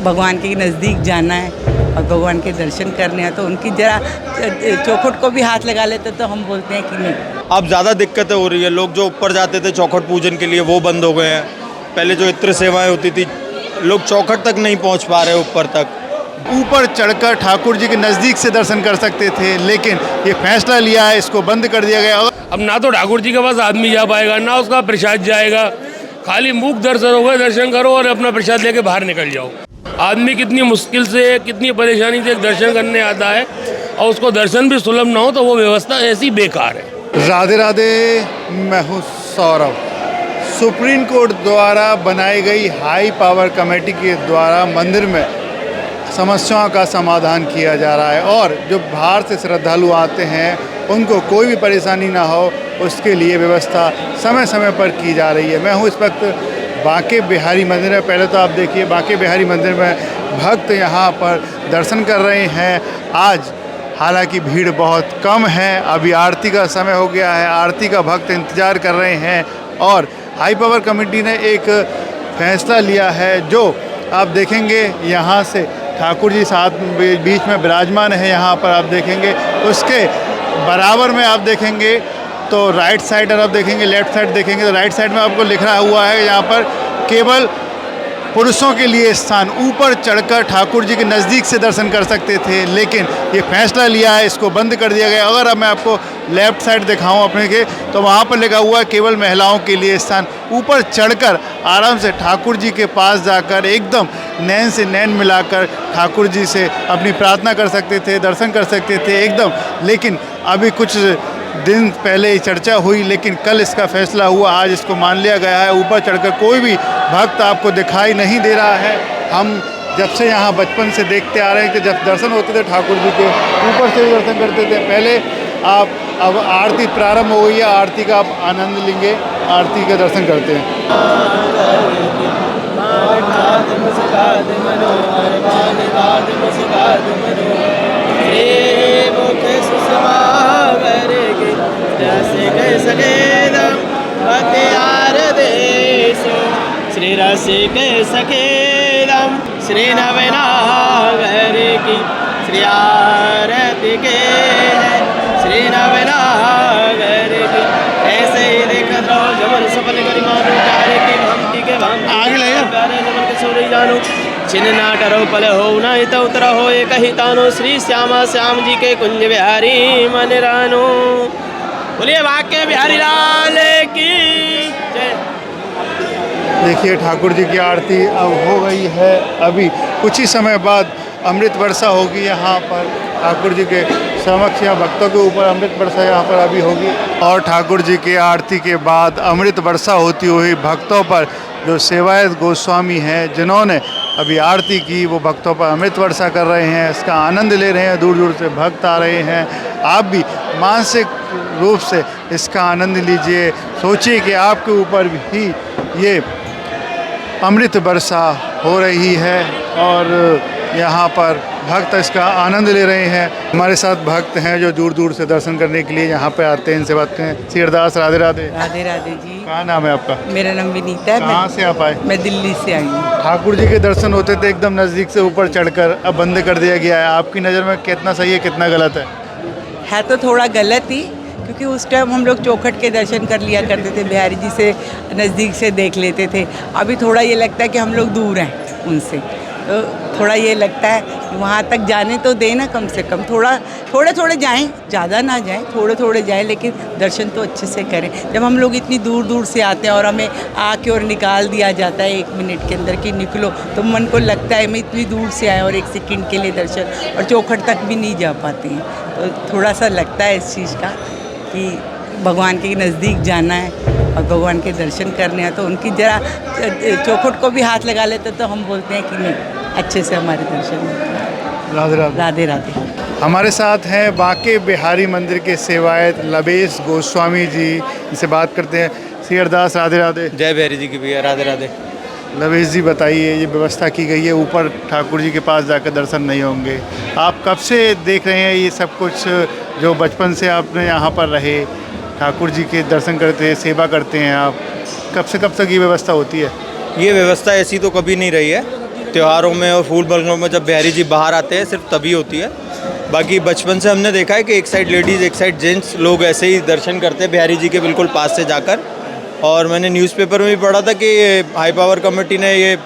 भगवान के नज़दीक जाना है और भगवान के दर्शन करने हैं, तो उनकी ज़रा चौखट को भी हाथ लगा लेते तो हम बोलते हैं कि नहीं। अब ज़्यादा दिक्कतें हो रही है। लोग जो ऊपर जाते थे चौखट पूजन के लिए वो बंद हो गए हैं। पहले जो इत्र सेवाएं होती थी, लोग चौखट तक नहीं पहुंच पा रहे ऊपर तक। ऊपर चढ़कर ठाकुर जी के नज़दीक से दर्शन कर सकते थे, लेकिन ये फैसला लिया है, इसको बंद कर दिया गया। अब ना तो ठाकुर जी के पास आदमी जा पाएगा, ना उसका प्रसाद जाएगा। खाली मुख दर्शन होगा, दर्शन करो और अपना प्रसाद लेके बाहर निकल जाओ। आदमी कितनी मुश्किल से, कितनी परेशानी से दर्शन करने आता है और उसको दर्शन भी सुलभ ना हो तो वो व्यवस्था ऐसी बेकार है। राधे राधे, मैं हूँ सौरभ। सुप्रीम कोर्ट द्वारा बनाई गई हाई पावर कमेटी के द्वारा मंदिर में समस्याओं का समाधान किया जा रहा है और जो बाहर से श्रद्धालु आते हैं उनको कोई भी परेशानी ना हो, उसके लिए व्यवस्था समय समय पर की जा रही है। मैं हूँ इस वक्त बांके बिहारी मंदिर में। पहले तो आप देखिए, बांके बिहारी मंदिर में भक्त यहाँ पर दर्शन कर रहे हैं। आज हालांकि भीड़ बहुत कम है, अभी आरती का समय हो गया है, आरती का भक्त इंतज़ार कर रहे हैं और हाई पावर कमेटी ने एक फैसला लिया है जो आप देखेंगे। यहाँ से ठाकुर जी साथ बीच में विराजमान है, यहाँ पर आप देखेंगे। उसके बराबर में आप देखेंगे तो राइट साइड, और आप देखेंगे लेफ़्ट साइड देखेंगे तो राइट साइड में आपको लिखा हुआ है यहाँ पर केवल पुरुषों के लिए स्थान। ऊपर चढ़कर ठाकुर जी के नज़दीक से दर्शन कर सकते थे, लेकिन ये फैसला लिया है, इसको बंद कर दिया गया। अगर अब मैं आपको लेफ़्ट साइड दिखाऊं अपने के, तो वहाँ पर लिखा हुआ है केवल महिलाओं के लिए स्थान। ऊपर चढ़कर आराम से ठाकुर जी के पास जाकर एकदम नैन से नैन मिलाकर ठाकुर जी से अपनी प्रार्थना कर सकते थे, दर्शन कर सकते थे एकदम। लेकिन अभी कुछ दिन पहले ही चर्चा हुई, लेकिन कल इसका फैसला हुआ, आज इसको मान लिया गया है। ऊपर चढ़कर कोई भी भक्त आपको दिखाई नहीं दे रहा है। हम जब से यहाँ बचपन से देखते आ रहे हैं कि जब दर्शन होते थे ठाकुर जी के, ऊपर से भी दर्शन करते थे। पहले आप, अब आरती प्रारंभ हो गई है, आरती का आप आनंद लेंगे, आरती का दर्शन करते हैं। श्री रसिक सखेदम श्री नवनागर की श्री आरती के श्री नवनागर की। ऐसे ही देखत रहो जमन सफल करी मानो कार्य की भक्ति के आगे ले जमन के सूर्य जानो छिन्न ना डरो पल हो ना इत उतरा हो एक ही तानो। श्री श्यामा श्याम जी के कुंज बिहारी मन रानो। बोलिए बांके बिहारी लाल की जय। देखिए ठाकुर जी की आरती अब हो गई है। अभी कुछ ही समय बाद अमृत वर्षा होगी यहाँ पर ठाकुर जी के समक्ष, या भक्तों के ऊपर अमृत वर्षा यहाँ पर अभी होगी। और ठाकुर जी की आरती के बाद अमृत वर्षा होती हुई भक्तों पर जो सेवायत गोस्वामी हैं जिन्होंने अभी आरती की, वो भक्तों पर अमृत वर्षा कर रहे हैं, इसका आनंद ले रहे हैं। दूर दूर से भक्त आ रहे हैं। आप भी मानसिक रूप से इसका आनंद लीजिए। सोचिए कि आपके ऊपर भी ये अमृत वर्षा हो रही है और यहाँ पर भक्त इसका आनंद ले रहे हैं। हमारे साथ भक्त हैं जो दूर दूर से दर्शन करने के लिए यहाँ पे आते हैं। इनसे बात करें। श्री अरदास, राधे राधे। राधे राधे जी। कहाँ नाम है आपका? मेरा नाम विनीता है। कहाँ से आप आए? मैं दिल्ली से आई हूँ। ठाकुर जी के दर्शन होते थे एकदम नज़दीक से, ऊपर चढ़कर, अब बंद कर दिया गया है। आपकी नज़र में कितना सही है, कितना गलत है? तो थोड़ा गलत ही, क्योंकि उस टाइम हम लोग चौखट के दर्शन कर लिया करते थे, बिहारी जी से नज़दीक से देख लेते थे। अभी थोड़ा ये लगता है कि हम लोग दूर हैं उनसे, तो थोड़ा ये लगता है कि वहाँ तक जाने तो देना, कम से कम थोड़े जाएं, ज़्यादा ना जाएं, थोड़े जाएं, लेकिन दर्शन तो अच्छे से करें। जब हम लोग इतनी दूर दूर से आते हैं और हमें आके और निकाल दिया जाता है 1 मिनट के अंदर कि निकलो, तो मन को लगता है मैं इतनी दूर से आया और 1 सेकंड के लिए दर्शन, और चौखट तक भी नहीं जा पाती हैं। तो थोड़ा सा लगता है इस चीज़ का कि भगवान के नज़दीक जाना है और भगवान के दर्शन करने हैं, तो उनकी ज़रा चौखट को भी हाथ लगा लेते तो हम बोलते हैं कि नहीं, अच्छे से हमारे दर्शन होते हैं। राधे राधे। राधे राधे। हमारे साथ हैं बांके बिहारी मंदिर के सेवायत लवेश गोस्वामी जी, इनसे बात करते हैं। श्री अरदास, राधे राधे। जय बिहारी जी की भैया, राधे राधे। लवेश जी बताइए, ये व्यवस्था की गई है, ऊपर ठाकुर जी के पास जाकर दर्शन नहीं होंगे, आप कब से देख रहे हैं ये सब कुछ? जो बचपन से आपने यहाँ पर रहे, ठाकुर जी के दर्शन करते हैं, सेवा करते हैं आप, कब से कब तक ये व्यवस्था होती है? ये व्यवस्था ऐसी तो कभी नहीं रही है। त्योहारों में और फूल बंगलों में जब बिहारी जी बाहर आते हैं सिर्फ तभी होती है। बाकी बचपन से हमने देखा है कि एक साइड लेडीज़ एक साइड जेंट्स लोग ऐसे ही दर्शन करते हैं बिहारी जी के बिल्कुल पास से जाकर। और मैंने न्यूज़पेपर में भी पढ़ा था कि ये हाई पावर कमेटी ने ये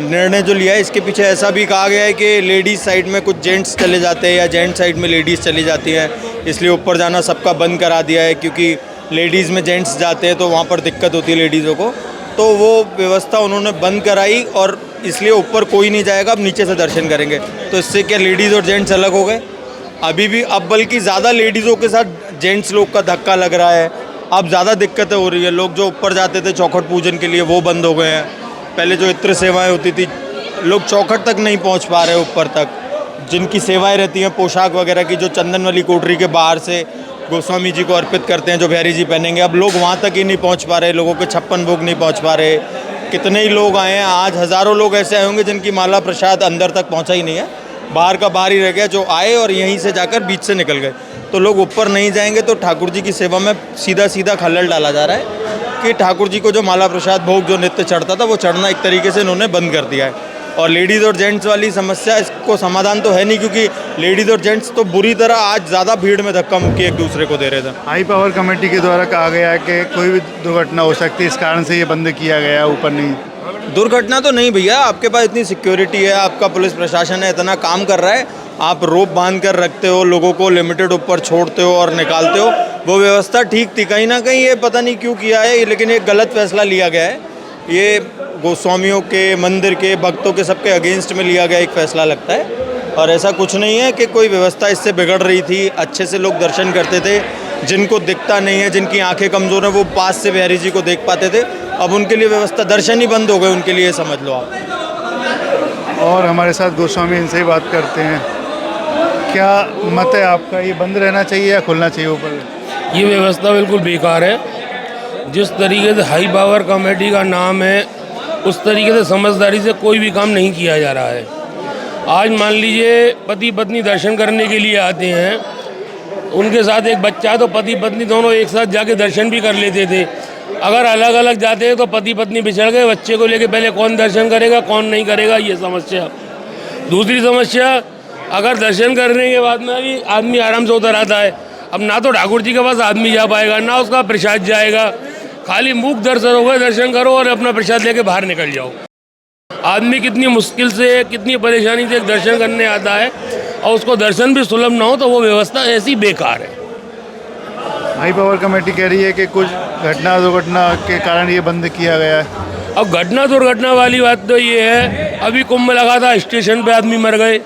निर्णय जो लिया है इसके पीछे ऐसा भी कहा गया है कि लेडीज़ साइड में कुछ जेंट्स चले जाते हैं या जेंट्स साइड में लेडीज़ चली जाती हैं, इसलिए ऊपर जाना सबका बंद करा दिया है, क्योंकि लेडीज़ में जेंट्स जाते हैं तो वहाँ पर दिक्कत होती है लेडीज़ों को। तो वो व्यवस्था उन्होंने बंद कराई और इसलिए ऊपर कोई नहीं जाएगा, अब नीचे से दर्शन करेंगे। तो इससे क्या लेडीज़ और जेंट्स अलग हो गए? अभी भी अब बल्कि ज़्यादा लेडीज़ों के साथ जेंट्स लोग का धक्का लग रहा है। अब ज़्यादा दिक्कतें हो रही है। लोग जो ऊपर जाते थे चौखट पूजन के लिए वो बंद हो गए हैं। पहले जो इत्र सेवाएं होती थी, लोग चौखट तक नहीं पहुंच पा रहे ऊपर तक। जिनकी सेवाएं रहती हैं पोशाक वगैरह की, जो चंदन वाली कोठरी के बाहर से गोस्वामी जी को अर्पित करते हैं, जो बिहारी जी पहनेंगे, अब लोग वहाँ तक ही नहीं पहुँच पा रहे। लोगों के 56 भोग नहीं पहुँच पा रहे। कितने ही लोग आए हैं, आज हज़ारों लोग ऐसे आए होंगे जिनकी माला प्रसाद अंदर तक पहुँचा ही नहीं है, बाहर का बाहर ही रह गया, जो आए और यहीं से जाकर बीच से निकल गए। तो लोग ऊपर नहीं जाएंगे तो ठाकुर जी की सेवा में सीधा सीधा खलल डाला जा रहा है कि ठाकुर जी को जो माला प्रसाद भोग जो नित्य चढ़ता था वो चढ़ना एक तरीके से इन्होंने बंद कर दिया है। और लेडीज़ और जेंट्स वाली समस्या, इसको समाधान तो है नहीं, क्योंकि लेडीज़ और जेंट्स तो बुरी तरह आज ज़्यादा भीड़ में धक्का मुक्की एक दूसरे को दे रहे थे। हाई पावर कमेटी के द्वारा कहा गया है कि कोई भी दुर्घटना हो सकती है, इस कारण से ये बंद किया गया है, ऊपर नहीं। दुर्घटना तो नहीं भैया, आपके पास इतनी सिक्योरिटी है, आपका पुलिस प्रशासन है, इतना काम कर रहा है, आप रोप बांध कर रखते हो, लोगों को लिमिटेड ऊपर छोड़ते हो और निकालते हो, वो व्यवस्था ठीक थी। कहीं ना कहीं ये पता नहीं क्यों किया है, लेकिन एक गलत फैसला लिया गया है। ये गोस्वामियों के, मंदिर के, भक्तों के सबके अगेंस्ट में लिया गया एक फैसला लगता है। और ऐसा कुछ नहीं है कि कोई व्यवस्था इससे बिगड़ रही थी। अच्छे से लोग दर्शन करते थे, जिनको दिखता नहीं है, जिनकी आंखें कमज़ोर हैं, वो पास से बिहारी जी को देख पाते थे। अब उनके लिए व्यवस्था, दर्शन ही बंद हो गए उनके लिए, समझ लो आप। और हमारे साथ गोस्वामी, इनसे ही बात करते हैं। क्या मत है आपका, ये बंद रहना चाहिए या खुलना चाहिए ऊपर? ये व्यवस्था बिल्कुल बेकार है। जिस तरीके से हाई पावर कमेटी का नाम है, उस तरीके से समझदारी से कोई भी काम नहीं किया जा रहा है। आज मान लीजिए पति पत्नी दर्शन करने के लिए आते हैं, उनके साथ एक बच्चा है तो पति पत्नी दोनों एक साथ जाके दर्शन भी कर लेते थे। अगर अलग अलग जाते हैं तो पति पत्नी बिछड़ गए, बच्चे को लेके पहले कौन दर्शन करेगा कौन नहीं करेगा, ये समस्या। दूसरी समस्या, अगर दर्शन करने के बाद में भी आदमी आराम से उतर आता है, अब ना तो ठाकुर जी के पास आदमी जा पाएगा, ना उसका प्रसाद जाएगा, खाली मूक दर्शन होगा, दर्शन करो और अपना प्रसाद लेके बाहर निकल जाओ। आदमी कितनी मुश्किल से, कितनी परेशानी से दर्शन करने आता है और उसको दर्शन भी सुलभ ना हो, तो वो व्यवस्था ऐसी बेकार है। हाई पावर कमेटी कह रही है कि कुछ घटना दुर्घटना के कारण ये बंद किया गया है। अब घटना दुर्घटना वाली बात तो ये है, अभी कुंभ लगा था, स्टेशन पे आदमी मर गए,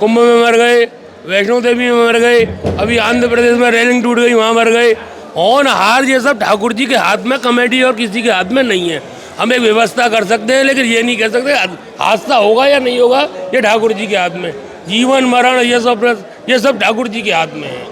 कुंभ में मर गए, वैष्णो देवी में मर गए, अभी आंध्र प्रदेश में रेलिंग टूट गई, वहाँ मर गए। और हार ये सब ठाकुर जी के हाथ में, कमेटी और किसी के हाथ में नहीं है। हम एक व्यवस्था कर सकते हैं, लेकिन ये नहीं कह सकते हादसा होगा या नहीं होगा, ये ठाकुर जी के हाथ में। जीवन मरण ये सब ठाकुर जी के हाथ में है।